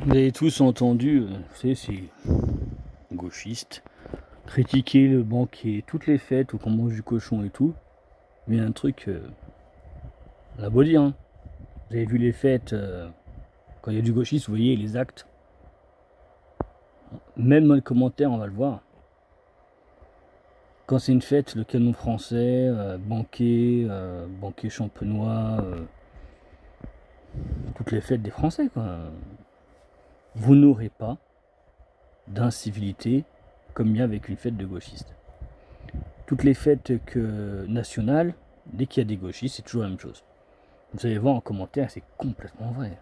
Vous avez tous entendu, vous savez, ces gauchistes critiquer le banquet, toutes les fêtes où on mange du cochon et tout. Mais il y a un truc, on a beau dire, hein. Vous avez vu les fêtes, quand il y a du gauchiste, vous voyez les actes. Même dans les commentaires, on va le voir. Quand c'est une fête, le canon français, banquet champenois, toutes les fêtes des Français, quoi. Vous n'aurez pas d'incivilité comme il y a avec une fête de gauchistes. Toutes les fêtes nationales, dès qu'il y a des gauchistes, c'est toujours la même chose. Vous allez voir en commentaire, c'est complètement vrai.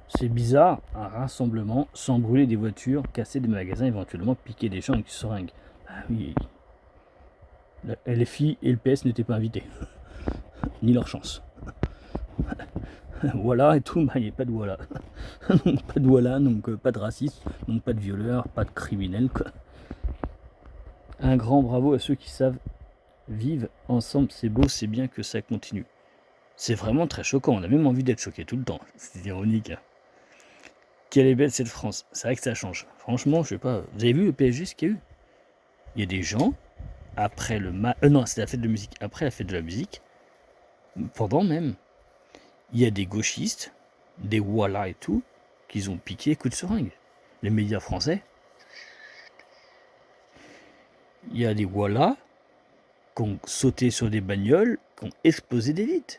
C'est bizarre, un rassemblement sans brûler des voitures, casser des magasins, éventuellement piquer des gens avec une seringue. Ah oui, la LFI et le PS n'étaient pas invités, ni leur chance. Voilà et tout, bah il n'y a pas de voilà. Donc pas de voilà, donc pas de racisme, donc pas de violeurs, pas de criminels, quoi. Un grand bravo à ceux qui savent vivre ensemble, c'est beau, c'est bien que ça continue. C'est vraiment très choquant, on a même envie d'être choqué tout le temps, c'est ironique. Hein. Quelle est belle cette France, c'est vrai que ça change. Franchement, je sais pas, vous avez vu le PSG ce qu'il y a eu? Il y a des gens, après le non, c'est la fête de musique, après la fête de la musique, pendant même, il y a des gauchistes, des Wallahs et tout, qui ont piqué coup de seringue. Les médias français, il y a des Wallahs qui ont sauté sur des bagnoles, qui ont explosé des vitres.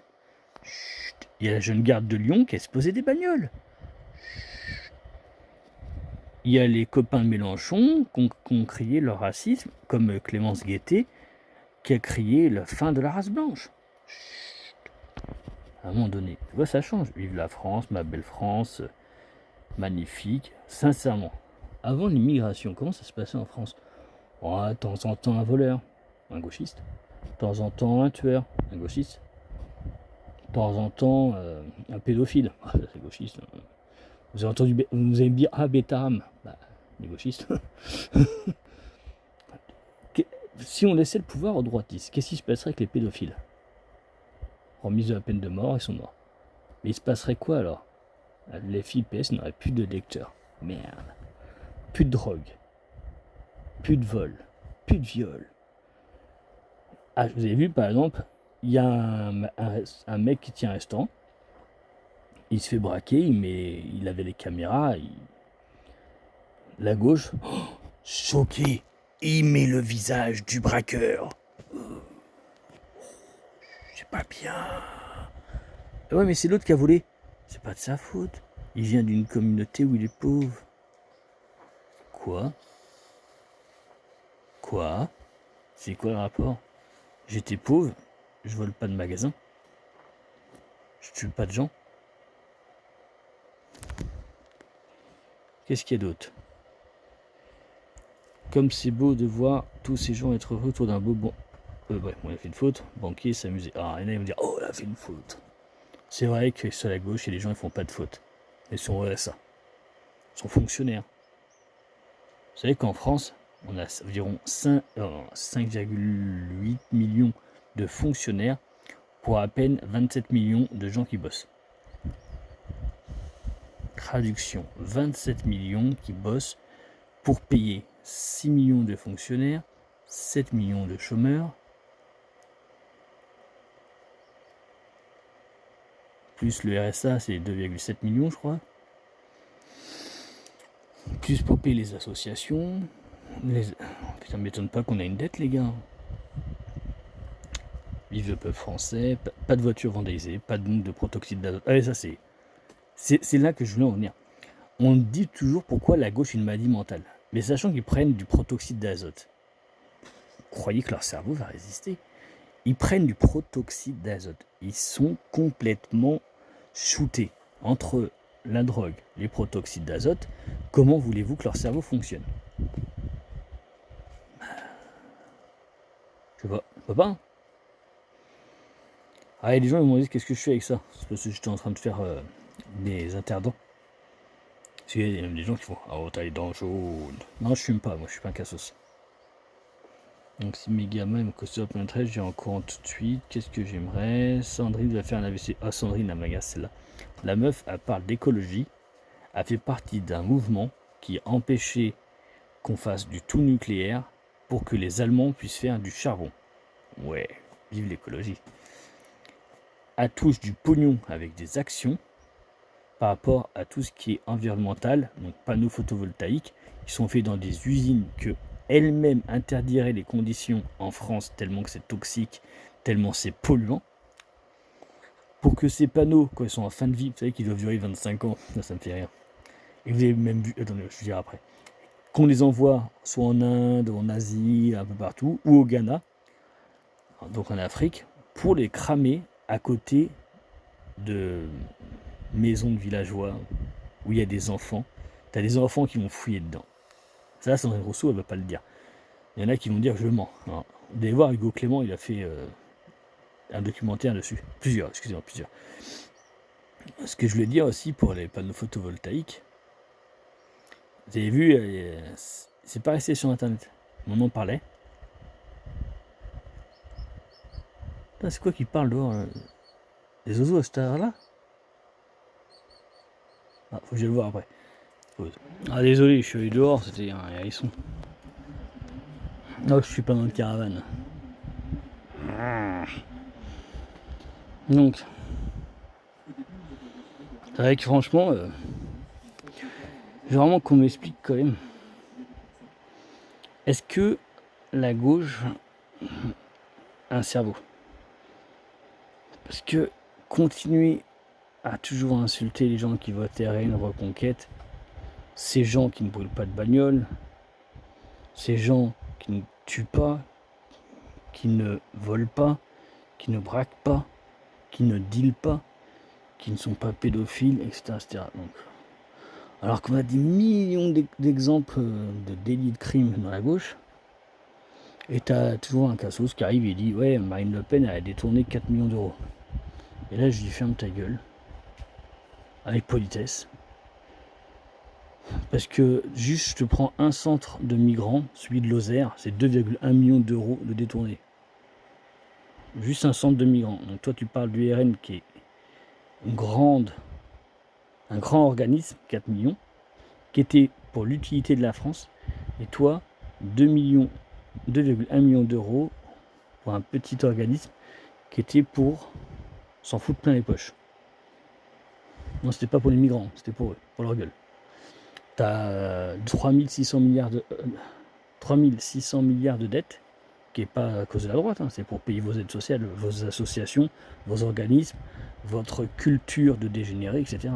Il y a la jeune garde de Lyon qui a explosé des bagnoles. Il y a les copains de Mélenchon qui ont crié leur racisme, comme Clémence Guettet, qui a crié la fin de la race blanche. À un moment donné, tu vois, ça change. Vive la France, ma belle France, magnifique. Sincèrement, avant l'immigration, comment ça se passait en France? Oh, de temps en temps un voleur, un gauchiste. De temps en temps un tueur, un gauchiste. De temps en temps un pédophile, ah, ça c'est gauchiste. Vous avez entendu, vous avez dit ah Bétaram, bah, les gauchistes. Si on laissait le pouvoir aux droitistes, qu'est-ce qui se passerait avec les pédophiles? Remise de la peine de mort, ils sont morts. Mais il se passerait quoi alors? Les filles PS n'auraient plus de lecteurs. Merde. Plus de drogue. Plus de vol. Plus de viol. Ah, vous avez vu par exemple, il y a un mec qui tient un restaurant. Il se fait braquer, il avait les caméras. La gauche, oh, choqué, il met le visage du braqueur. C'est pas bien. Ouais, mais c'est l'autre qui a volé. C'est pas de sa faute. Il vient d'une communauté où il est pauvre. Quoi? Quoi? C'est quoi le rapport? J'étais pauvre, je vole pas de magasin. Je tue pas de gens. Qu'est-ce qu'il y a d'autre? Comme c'est beau de voir tous ces gens être heureux autour d'un beau bon. Ouais, on a fait une faute. Banquier s'amuser. Ah, il y en a qui vont dire oh, on a fait une faute. C'est vrai que sur la gauche, il y a des gens qui font pas de faute. Ils sont RSA. Ils sont fonctionnaires. Vous savez qu'en France, on a environ 5,8 millions de fonctionnaires pour à peine 27 millions de gens qui bossent. Traduction, 27 millions qui bossent pour payer 6 millions de fonctionnaires, 7 millions de chômeurs, plus le RSA, c'est 2,7 millions, je crois. Plus pour payer les associations. Ça ne m'étonne pas qu'on a une dette, les gars. Vive le peuple français, pas de voitures vandalisées, pas de de protoxyde d'azote. Allez, ça c'est là que je voulais en venir. On dit toujours pourquoi la gauche est une maladie mentale. Mais sachant qu'ils prennent du protoxyde d'azote, vous croyez que leur cerveau va résister? Ils prennent du protoxyde d'azote. Ils sont complètement shootés entre la drogue, les protoxydes d'azote. Comment voulez-vous que leur cerveau fonctionne? Je sais pas, je peux pas. Hein. Ah, et les gens ils m'ont dit qu'est-ce que je fais avec ça? C'est parce que j'étais en train de faire des interdents. Parce qu'il y a même des gens qui font ah, oh, t'as les dents jaunes. Non, je fume pas, moi je suis pas un cassos. Donc si mes gamins me costent plein de j'ai en courant tout de suite. Qu'est-ce que j'aimerais? Sandrine va faire un AVC. Ah, Sandrine, la magasse, celle-là. La meuf, elle parle d'écologie, elle fait partie d'un mouvement qui empêchait qu'on fasse du tout nucléaire pour que les Allemands puissent faire du charbon. Ouais, vive l'écologie. Elle touche du pognon avec des actions par rapport à tout ce qui est environnemental, donc panneaux photovoltaïques, qui sont faits dans des usines que elles-mêmes interdiraient les conditions en France tellement que c'est toxique, tellement c'est polluant, pour que ces panneaux, quand ils sont en fin de vie, vous savez qu'ils doivent durer 25 ans, ça me fait rire. Et vous avez même vu, attendez, je vous dirai après, qu'on les envoie soit en Inde, en Asie, un peu partout, ou au Ghana, donc en Afrique, pour les cramer à côté de maisons de villageois où il y a des enfants. Tu as des enfants qui vont fouiller dedans. Ça, Sandrine Rousseau, elle ne va pas le dire. Il y en a qui vont dire que je mens. Alors, vous allez voir, Hugo Clément, il a fait un documentaire dessus. Plusieurs. Ce que je voulais dire aussi pour les panneaux photovoltaïques, vous avez vu, c'est pas resté sur Internet. On en parlait. C'est quoi qui parle dehors des oiseaux à cette heure-là? Ah, faut que je le voir après. Pause. Ah, désolé, je suis allé dehors, c'était un hérisson. Non, je suis pas dans le caravane. Donc, c'est vrai que franchement, j'ai vraiment qu'on m'explique quand même. Est-ce que la gauche a un cerveau? Parce que continuer à toujours insulter les gens qui votent RN, Reconquête, ces gens qui ne brûlent pas de bagnole, ces gens qui ne tuent pas, qui ne volent pas, qui ne braquent pas, qui ne dealent pas, qui ne sont pas pédophiles, etc. Donc, alors qu'on a des millions d'exemples de délits de crimes dans la gauche, et t'as toujours un cassos qui arrive et dit « Ouais, Marine Le Pen a détourné 4 millions d'euros. » Et là, je lui ferme ta gueule, avec politesse. Parce que juste, je te prends un centre de migrants, celui de Lozère, c'est 2,1 millions d'euros de détournés. Juste un centre de migrants. Donc toi, tu parles du RN qui est un grand organisme, 4 millions, qui était pour l'utilité de la France. Et toi, 2,1 millions d'euros pour un petit organisme qui était pour s'en foutre plein les poches. Non, c'était pas pour les migrants, c'était pour eux, pour leur gueule. T'as 3600 milliards de dettes, qui n'est pas à cause de la droite, hein, c'est pour payer vos aides sociales, vos associations, vos organismes, votre culture de dégénéré, etc.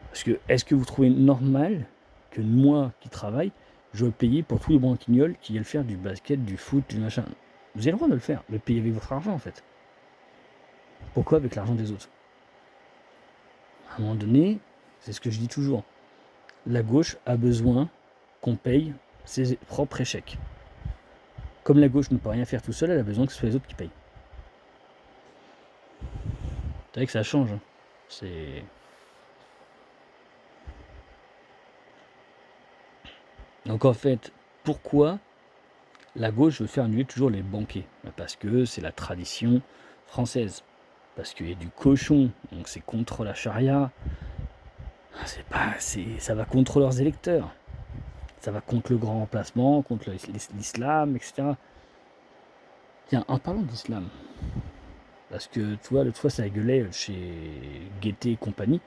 Parce que, est-ce que vous trouvez normal que moi qui travaille, je dois payer pour tous les branquignols qui viennent faire du basket, du foot, du machin? Vous avez le droit de le faire, mais payez avec votre argent en fait. Pourquoi avec l'argent des autres? À un moment donné, c'est ce que je dis toujours, la gauche a besoin qu'on paye ses propres échecs. Comme la gauche ne peut rien faire tout seul, elle a besoin que ce soit les autres qui payent. C'est vrai que ça change. C'est... Donc en fait, pourquoi la gauche veut faire annuler toujours les banquiers? Parce que c'est la tradition française. Parce qu'il y a du cochon, donc c'est contre la charia. Ça va contre leurs électeurs. Ça va contre le grand remplacement, contre l'islam, etc. Tiens, en parlant d'islam, parce que tu vois, l'autre fois ça gueulait chez Gaieté et compagnie,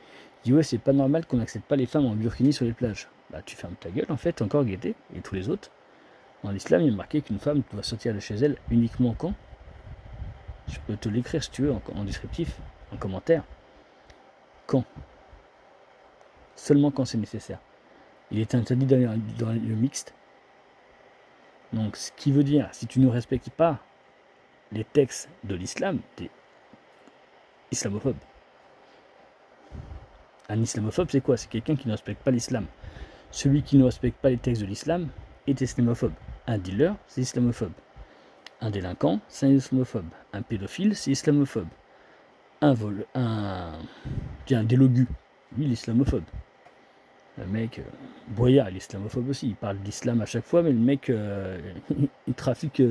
il dit ouais, c'est pas normal qu'on n'accepte pas les femmes en burkini sur les plages. Bah tu fermes ta gueule en fait, encore Gaieté et tous les autres. Dans l'islam, il est marqué qu'une femme doit sortir de chez elle uniquement quand? Je peux te l'écrire si tu veux en descriptif, en commentaire. Quand? Seulement quand c'est nécessaire. Il est interdit d'aller dans le mixte. Donc ce qui veut dire, si tu ne respectes pas les textes de l'islam, t'es islamophobe. Un islamophobe, c'est quoi? C'est quelqu'un qui ne respecte pas l'islam. Celui qui ne respecte pas les textes de l'islam est islamophobe. Un dealer, c'est islamophobe. Un délinquant, c'est un islamophobe. Un pédophile, c'est islamophobe. Un délogu, lui, il est islamophobe. Le mec, Boyard, il est islamophobe aussi. Il parle d'islam à chaque fois, mais le mec, il trafique...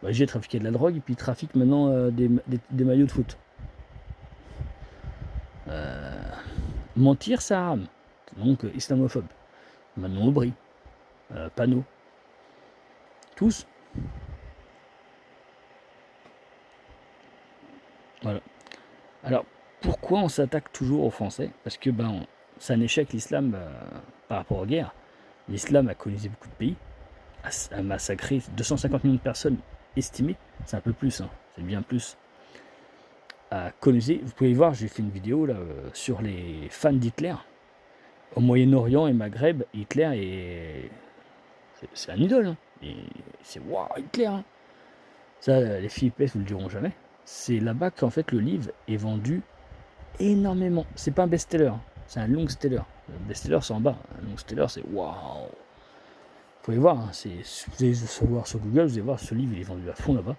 j'ai trafiqué de la drogue, et puis il trafique maintenant des maillots de foot. Mentir, ça rame. Donc islamophobe. Manon Aubry, Panot, tous. Voilà. Alors, pourquoi on s'attaque toujours aux Français? Parce que c'est un échec l'islam par rapport aux guerres. L'islam a colonisé beaucoup de pays, a massacré 250 millions de personnes estimées, c'est un peu plus, hein, c'est bien plus, a colonisé. Vous pouvez voir, j'ai fait une vidéo là, sur les fans d'Hitler. Au Moyen-Orient et Maghreb, Hitler c'est un idole. Hein. Et c'est waouh, Hitler. Hein. Ça, les Philippins vous le diront jamais. C'est là-bas qu'en fait le livre est vendu énormément. C'est pas un best-seller, c'est un long-seller. Le best-seller c'est en bas. Un long-seller c'est waouh. Vous pouvez voir, hein, vous allez voir sur Google, vous allez voir ce livre il est vendu à fond là-bas.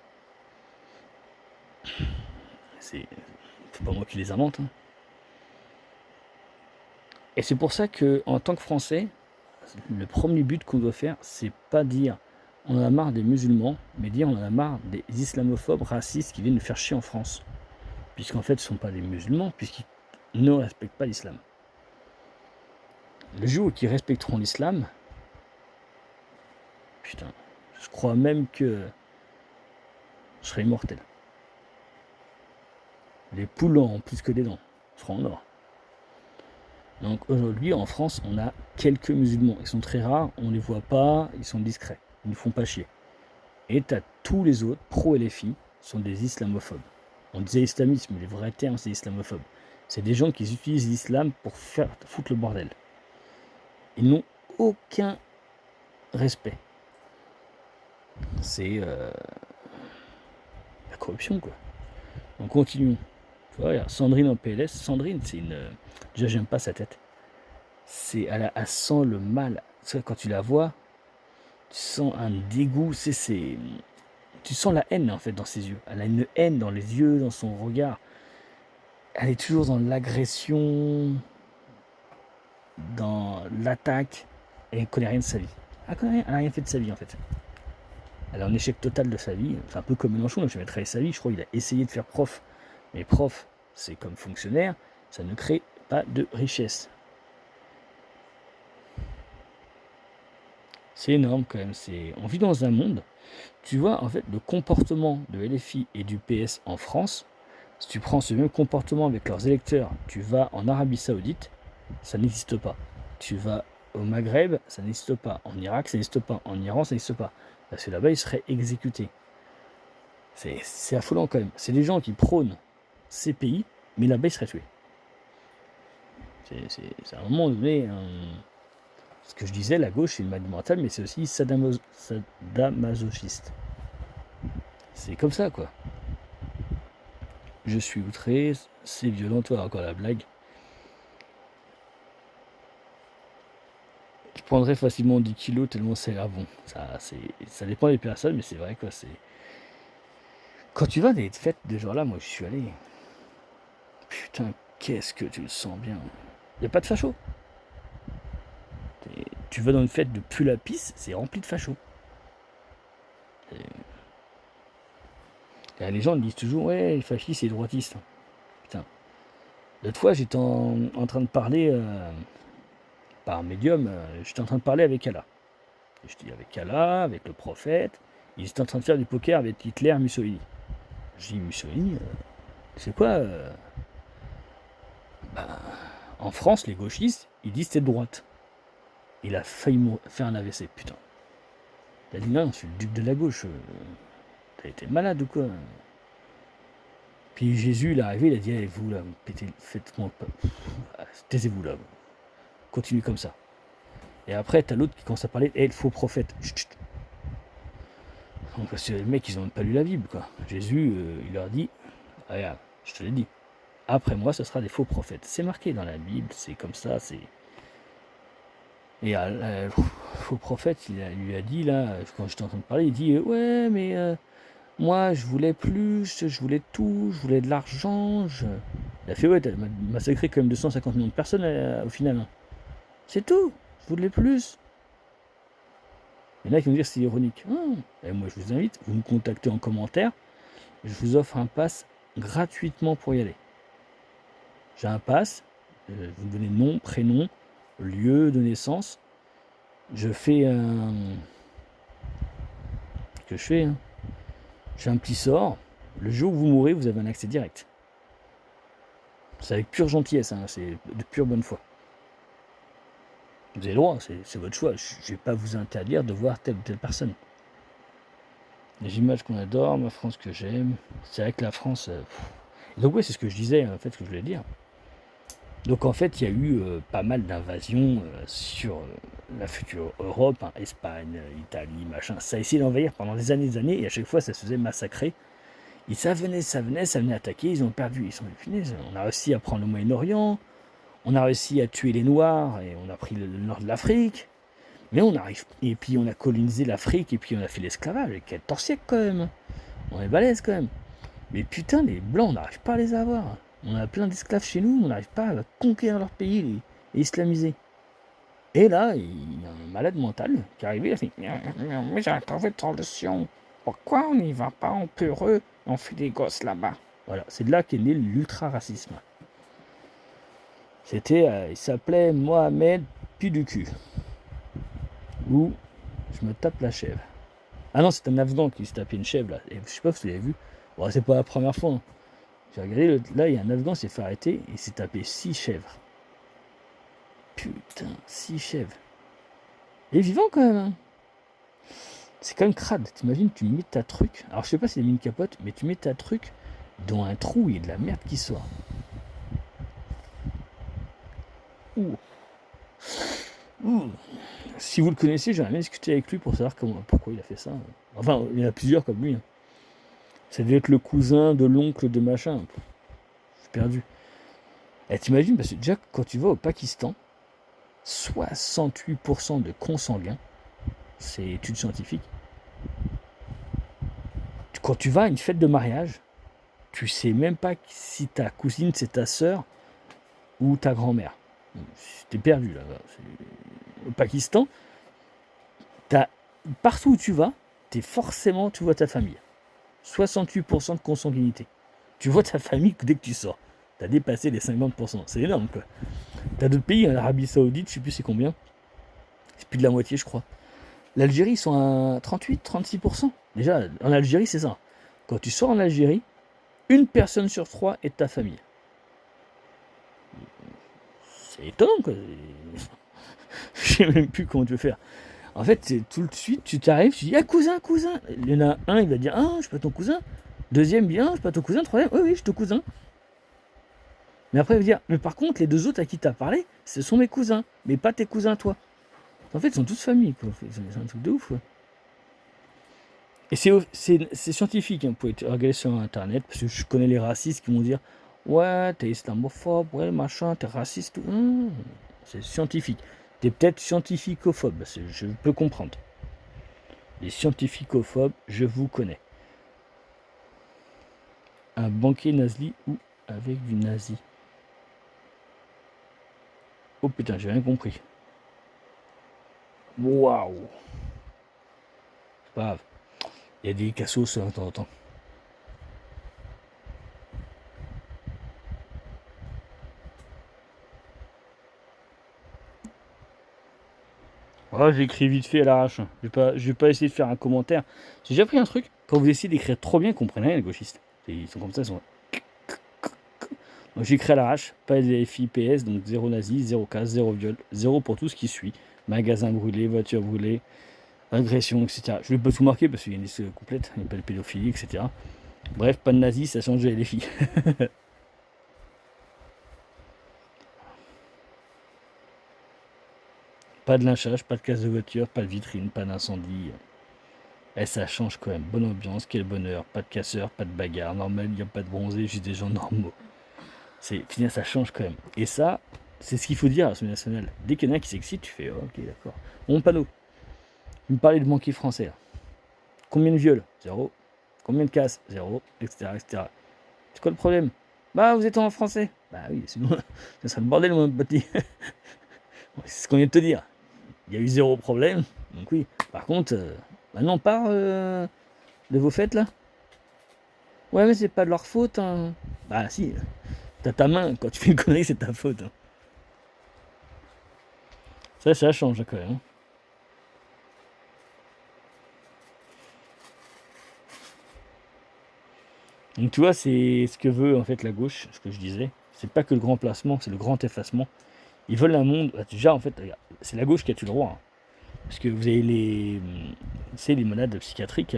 C'est pas moi qui les invente. Hein. Et c'est pour ça que en tant que Français, le premier but qu'on doit faire, c'est pas dire on en a marre des musulmans, mais dire on en a marre des islamophobes racistes qui viennent nous faire chier en France. Puisqu'en fait, ce ne sont pas des musulmans, puisqu'ils ne respectent pas l'islam. Le jour où ils respecteront l'islam, putain, je crois même que je serai immortel. Les poules ont plus que des dents, seront en or. Donc aujourd'hui, en France, on a quelques musulmans. Ils sont très rares, on ne les voit pas, ils sont discrets, ils ne font pas chier. Et tu as tous les autres, pro-LFI, sont des islamophobes. On disait islamisme, mais les vrais termes, c'est islamophobe. C'est des gens qui utilisent l'islam pour foutre le bordel. Ils n'ont aucun respect. C'est la corruption, quoi. On continue. Tu vois, regarde, Sandrine en PLS. Sandrine, c'est une... Déjà, j'aime pas sa tête. Elle sent le mal. Quand tu la vois, tu sens un dégoût. Tu sens la haine, en fait, dans ses yeux. Elle a une haine dans les yeux, dans son regard. Elle est toujours dans l'agression, dans l'attaque. Elle ne connaît rien de sa vie. Elle n'a rien fait de sa vie, en fait. Elle a un échec total de sa vie. C'est un peu comme Mélenchon, il n'a jamais travaillé sa vie. Je crois qu'il a essayé de faire prof. Mais prof, c'est comme fonctionnaire, ça ne crée pas de richesse. C'est énorme quand même. On vit dans un monde. Tu vois, en fait, le comportement de LFI et du PS en France, si tu prends ce même comportement avec leurs électeurs, tu vas en Arabie Saoudite, ça n'existe pas. Tu vas au Maghreb, ça n'existe pas. En Irak, ça n'existe pas. En Iran, ça n'existe pas. Parce que là-bas, ils seraient exécutés. C'est affolant quand même. C'est des gens qui prônent ces pays, mais là-bas, ils seraient tués. C'est à un moment donné... Ce que je disais, la gauche, c'est une maladie mentale, mais c'est aussi sadomasochiste. C'est comme ça, quoi. Je suis outré, c'est violent, toi, encore la blague. Je prendrais facilement 10 kilos tellement c'est bon. Ça dépend des personnes, mais c'est vrai, quoi. Quand tu vas à des fêtes de genre là, moi je suis allé. Putain, qu'est-ce que tu le sens bien. Il n'y a pas de facho. Tu vas dans une fête de Pull-Apis, c'est rempli de fachos. Les gens disent toujours, ouais, les fascistes, c'est droitistes. Putain. L'autre fois, j'étais en train de parler, par un médium, j'étais en train de parler avec Allah. Je dis avec Allah, avec le prophète. Ils étaient en train de faire du poker avec Hitler, Mussolini. Je dis, Mussolini, c'est quoi en France, les gauchistes, ils disent c'est de droite. Il a failli faire un AVC, putain. Il a dit non, je suis le duc de la gauche. T'as été malade ou quoi? Puis Jésus, il est arrivé, il a dit hey, vous là, faites-moi pas. Taisez-vous là. Continuez comme ça. Et après, t'as l'autre qui commence à parler le faux prophète. Chut. Donc, parce que les mecs, ils n'ont même pas lu la Bible, quoi. Jésus, il leur dit regarde, je te l'ai dit. Après moi, ce sera des faux prophètes. C'est marqué dans la Bible, c'est comme ça, c'est. Et le faux prophète, il lui a dit, là, quand j'étais en train de parler, il dit ouais, mais moi, je voulais plus, je voulais tout, je voulais de l'argent. Il a fait ouais, t'as massacré quand même 250 millions de personnes au final. Hein. C'est tout, je voulais plus. Il y en a qui vont dire c'est ironique. Et moi, je vous invite, vous me contactez en commentaire, je vous offre un pass gratuitement pour y aller. J'ai un pass, vous me donnez nom, prénom, lieu de naissance. Je fais un... que je fais, hein. J'ai un petit sort. Le jour où vous mourrez, vous avez un accès direct. C'est avec pure gentillesse, hein, c'est de pure bonne foi. Vous avez le droit, c'est votre choix. Je ne vais pas vous interdire de voir telle ou telle personne. Les images qu'on adore, ma France que j'aime. C'est vrai que la France... Donc oui, c'est ce que je disais, en fait, ce que je voulais dire. Donc en fait, il y a eu pas mal d'invasions sur la future Europe, hein, Espagne, Italie, machin. Ça a essayé d'envahir pendant des années, et à chaque fois, ça se faisait massacrer. Et ça venait attaquer, ils ont perdu. Ils sont finissent. On a réussi à prendre le Moyen-Orient, on a réussi à tuer les Noirs, et on a pris le nord de l'Afrique. Mais on arrive, et puis on a colonisé l'Afrique, et puis on a fait l'esclavage, avec 14 siècles quand même. On est balèze quand même. Mais putain, les Blancs, on n'arrive pas à les avoir. On a plein d'esclaves chez nous, on n'arrive pas à conquérir leur pays et islamiser. Et là, il y a un malade mental qui est arrivé, il a fait « Mais j'ai pas fait de transition. Pourquoi on n'y va pas en peureux, on fait des gosses là-bas ?» Voilà, c'est de là qu'est né l'ultra-racisme. C'était, il s'appelait Mohamed Piduku. Ou je me tape la chèvre. Ah non, c'est un Afghan qui se tapait une chèvre là. Et je sais pas si vous l'avez vu. Bon, c'est pas la première fois. Hein. J'ai regardé, là il y a un Afghan qui s'est fait arrêter et il s'est tapé 6 chèvres. Putain, 6 chèvres. Il est vivant quand même. Hein. C'est quand même crade. T'imagines, tu mets ta truc. Alors je sais pas si il a mis une capote, mais tu mets ta truc dans un trou, il y a de la merde qui sort. Ouh. Ouh. Si vous le connaissez, j'aimerais bien discuter avec lui pour savoir pourquoi il a fait ça. Enfin, il y en a plusieurs comme lui. Hein. Ça devait être le cousin de l'oncle de machin. Je suis perdu. Et t'imagines, parce que déjà, quand tu vas au Pakistan, 68% de consanguins, c'est étude scientifique. Quand tu vas à une fête de mariage, tu sais même pas si ta cousine c'est ta sœur ou ta grand-mère. T'es perdu là-bas. Au Pakistan, partout où tu vas, tu vois ta famille. 68% de consanguinité. Tu vois ta famille dès que tu sors. Tu as dépassé les 50%. C'est énorme quoi. Tu as d'autres pays, l'Arabie Saoudite, je sais plus c'est combien. C'est plus de la moitié, je crois. L'Algérie, ils sont à 38-36%. Déjà, en Algérie, c'est ça. Quand tu sors en Algérie, une personne sur 3 est de ta famille. C'est étonnant quoi. Je sais même plus comment tu veux faire. En fait, c'est tout de suite, tu t'arrives, tu dis, ah cousin. Il y en a un, il va dire, ah, je suis pas ton cousin. Deuxième, bien, je suis pas ton cousin. Troisième, oui, je suis ton cousin. Mais après, il va dire, mais par contre, les deux autres à qui tu as parlé, ce sont mes cousins, mais pas tes cousins, toi. En fait, ils sont tous familles, quoi. C'est un truc de ouf, quoi. Et c'est scientifique, hein. Vous pouvez regarder sur Internet, parce que je connais les racistes qui vont dire, ouais, t'es islamophobe, ouais, machin, t'es raciste. C'est scientifique. T'es peut-être scientificophobe, je peux comprendre. Les scientificophobes, je vous connais. Un banquier nazi ou avec du nazi. Oh putain, j'ai rien compris. Waouh. C'est pas grave. Il y a des cassos de temps en temps. Oh, j'écris vite fait à l'arrache. Je vais pas essayer de faire un commentaire. J'ai déjà pris un truc. Quand vous essayez d'écrire trop bien, comprenez rien les gauchistes. Ils sont comme ça, ils sont... Donc j'écris à l'arrache, pas de FIPS, donc 0 nazi, 0 casse, 0 viol, 0 pour tout ce qui suit. Magasin brûlé, voiture brûlée, agression, etc. Je ne vais pas tout marquer parce qu'il y a une liste complète, il n'y a pas de pédophilie, etc. Bref, pas de nazi, ça change les filles. Pas de lynchage, pas de casse de voiture, pas de vitrine, pas d'incendie. Et ça change quand même. Bonne ambiance, quel bonheur. Pas de casseurs, pas de bagarre. Normal, il n'y a pas de bronzés, juste des gens normaux. Finalement, ça change quand même. Et ça, c'est ce qu'il faut dire à l'Assemblée nationale. Dès qu'il y en a qui s'excite, tu fais oh, ok, d'accord. Mon panneau. Vous me parlez de banquier français. Là. Combien de viols 0. Combien de casses 0, etc., etc. C'est quoi le problème Bah, vous êtes en français. Bah oui, sinon, ça serait le bordel, mon petit. C'est ce qu'on vient de te dire. Il y a eu 0 problème. Donc oui. Par contre, maintenant, on part de vos fêtes, là. Ouais, mais c'est pas de leur faute. Hein. Bah si. T'as ta main, quand tu fais une connerie, c'est ta faute. Hein. Ça change quand même. Hein. Donc tu vois, c'est ce que veut en fait la gauche, ce que je disais. C'est pas que le grand placement, c'est le grand effacement. Ils veulent un monde. Déjà, en fait, c'est la gauche qui a tué le roi. Hein. Parce que vous avez les malades psychiatriques,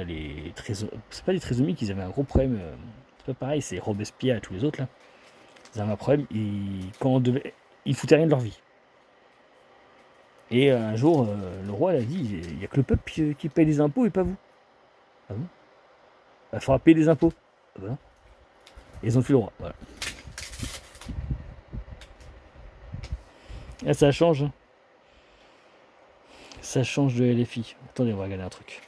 c'est pas les trisomiques, ils avaient un gros problème. C'est pas pareil, c'est Robespierre et tous les autres là. Ils avaient un problème, ils foutaient rien de leur vie. Et un jour, le roi l'a dit, il n'y a que le peuple qui paye les impôts et pas vous. Ah bon? Il faudra payer les impôts. Ah ben non. Et ils ont tué le roi, voilà. Et ça change. Hein. Ça change de LFI. Attendez, on va regarder un truc.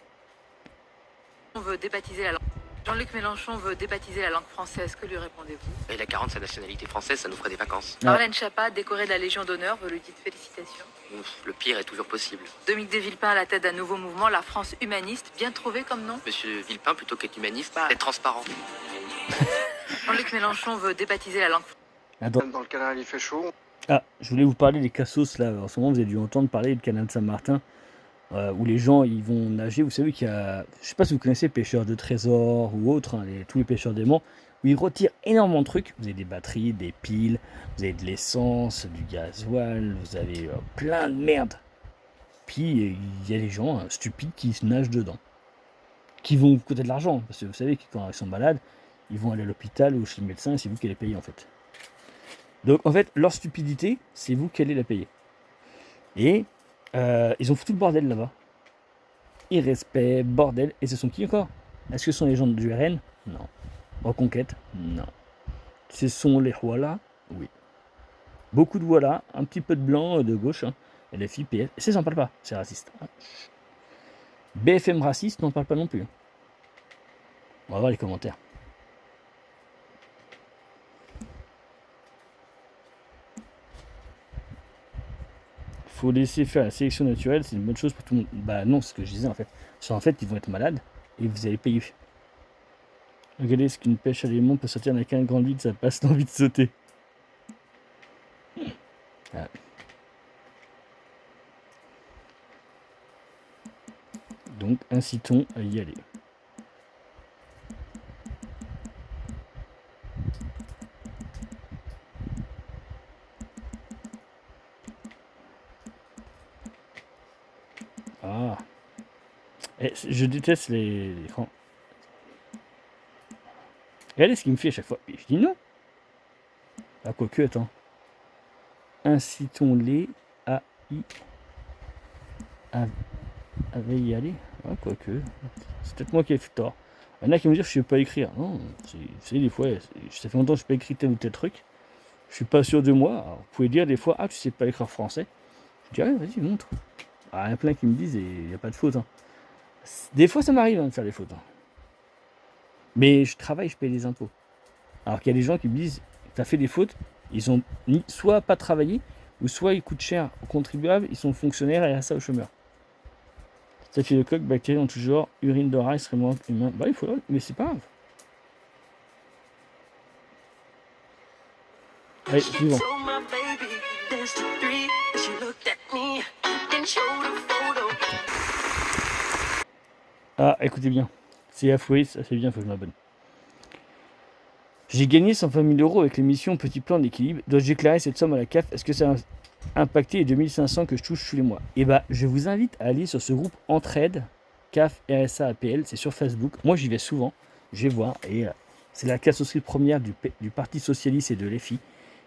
On veut débaptiser la langue. Jean-Luc Mélenchon veut débaptiser la langue française. Que lui répondez-vous? Il a 40 sa nationalité française, ça nous ferait des vacances. Marlène Schiappa, décorée de la Légion d'honneur, vous lui dites félicitations. Ouf, le pire est toujours possible. Dominique de Villepin à la tête d'un nouveau mouvement, la France humaniste, bien trouvé comme nom. Monsieur Villepin, plutôt qu'être humaniste, être transparent. Jean-Luc Mélenchon veut débaptiser la langue. Attends. Dans le canal, il fait chaud. Ah, je voulais vous parler des cassos là. En ce moment, vous avez dû entendre parler du canal de Saint-Martin, où les gens ils vont nager. Vous savez qu'il y a, je sais pas si vous connaissez pêcheurs de trésors ou autres, hein, tous les pêcheurs d'aimants, où ils retirent énormément de trucs. Vous avez des batteries, des piles, vous avez de l'essence, du gasoil, vous avez plein de merde. Puis il y a des gens stupides qui se nagent dedans, qui vont vous coûter de l'argent, parce que vous savez que quand ils sont malades, ils vont aller à l'hôpital ou chez le médecin et c'est vous qui les payez en fait. Donc en fait, leur stupidité, c'est vous qui allez la payer. Et ils ont foutu le bordel là-bas. Irrespect, bordel. Et ce sont qui encore? Est-ce que ce sont les gens du RN? Non. Reconquête? Non. Ce sont les Voilà? Oui. Beaucoup de Voilà, un petit peu de blanc de gauche, hein. LFI, PS. Et ça, j'en parle pas, c'est raciste. BFM raciste, n'en parle pas non plus. On va voir les commentaires. Faut laisser faire la sélection naturelle, c'est une bonne chose pour tout le monde. Bah non, c'est ce que je disais en fait. Parce qu'en fait, ils vont être malades et vous allez payer. Regardez ce qu'une pêche à l'aimant peut sortir d'un canne grande vide, ça passe l'envie de sauter. Voilà. Donc, incitons à y aller. Ah. Et je déteste les écrans. Regardez ce qu'il me fait à chaque fois. Et je dis non. Ah, quoique, attends. Incitons-les à y aller. Ah, quoique. C'est peut-être moi qui ai fait tort. Il y en a qui me disent que je ne sais pas écrire. Non, c'est des fois, ça fait longtemps que je n'ai pas écrit tel ou tel truc. Je suis pas sûr de moi. Alors, vous pouvez dire des fois, ah, tu sais pas écrire français. Je dis, ah, vas-y, montre. Ah, il y a plein qui me disent, et il n'y a pas de faute. Hein. Des fois, ça m'arrive de faire des fautes. Hein. Mais je travaille, je paye des impôts. Alors qu'il y a des gens qui me disent, tu as fait des fautes, ils ont soit pas travaillé, ou soit ils coûtent cher aux contribuables, ils sont fonctionnaires et à ça aux chômeurs. Statue de coq, bactéries en tout genre, urine d'oreille, extrêmement humain. Bah, il faut, mais c'est pas grave. Allez, suivant. Ah, écoutez bien. C'est Afoué, ça fait bien, faut que je m'abonne. J'ai gagné 120 000 € avec l'émission Petit Plan d'équilibre. Dois-je déclarer cette somme à la CAF? Est-ce que ça a impacté les 2500 que je touche tous les mois? Et bah, je vous invite à aller sur ce groupe Entraide, CAF, RSA, APL. C'est sur Facebook. Moi, j'y vais souvent. Je vais voir. Et c'est la cassosserie première du Parti Socialiste et de l'EFI.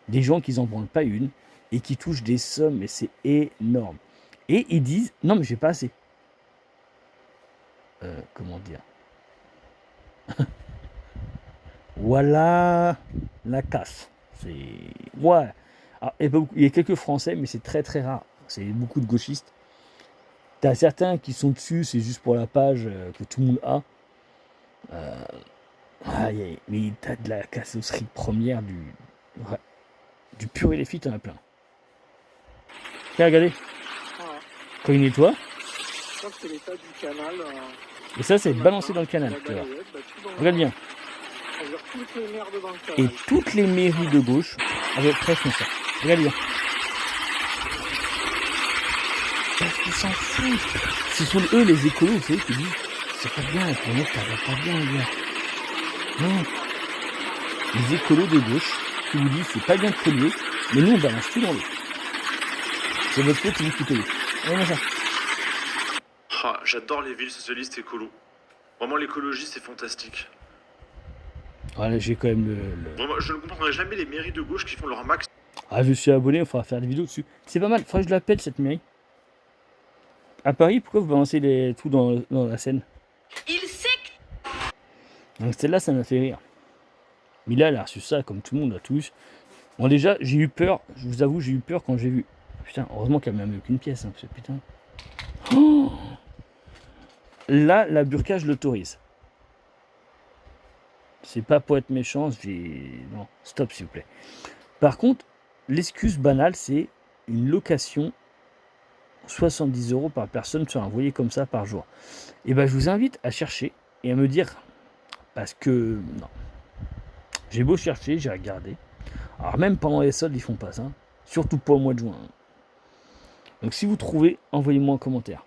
Des gens qui n'en branlent pas une et qui touchent des sommes, mais c'est énorme. Et ils disent, non, mais j'ai pas assez. Comment dire? Voilà la casse. C'est. Ouais. Alors, il y a quelques Français, mais c'est très très rare. C'est beaucoup de gauchistes. T'as certains qui sont dessus, c'est juste pour la page que tout le monde a. Mais t'as de la cassosserie première du pur et les filles, t'en as plein. Tiens, regardez. Quand il nettoie. C'est l'état du canal. Et ça, c'est balancé dans le canal. Tu vois. Regarde bien. Et toutes les mairies de gauche, à peu près, font ça. Regardez bien. Parce qu'ils s'en foutent. Ce sont eux, les écolos, vous savez, qui disent c'est pas bien, la planète, ça va pas bien, les gars. Non. Les écolos de gauche qui vous disent c'est pas bien de polluer, mais nous on balance tout dans l'eau. C'est votre faute, c'est vous qui payez. Regardez ça. Ah, j'adore les villes socialistes écolos. Vraiment, l'écologie, c'est fantastique. Voilà, j'ai quand même Vraiment, je ne comprendrai jamais les mairies de gauche qui font leur max. Ah, je suis abonné, il faudra faire des vidéos dessus. C'est pas mal, faudrait que je l'appelle cette mairie. À Paris, pourquoi vous balancez tout dans la Seine? Il sait que... Donc celle-là, ça m'a fait rire. Mais là, elle a reçu ça comme tout le monde, à tous. Bon, déjà, j'ai eu peur, je vous avoue, j'ai eu peur quand j'ai vu. Putain, heureusement qu'elle m'a mis aucune pièce, hein, parce que putain. Oh, là, la burqa, je l'autorise. C'est pas pour être méchant, non, stop s'il vous plaît. Par contre, l'excuse banale, c'est une location 70 € par personne sur un loyer comme ça par jour. Et ben, je vous invite à chercher et à me dire, parce que non, j'ai beau chercher, j'ai regardé. Alors même pendant les soldes, ils font pas ça, surtout pas au mois de juin. Donc si vous trouvez, envoyez-moi un commentaire.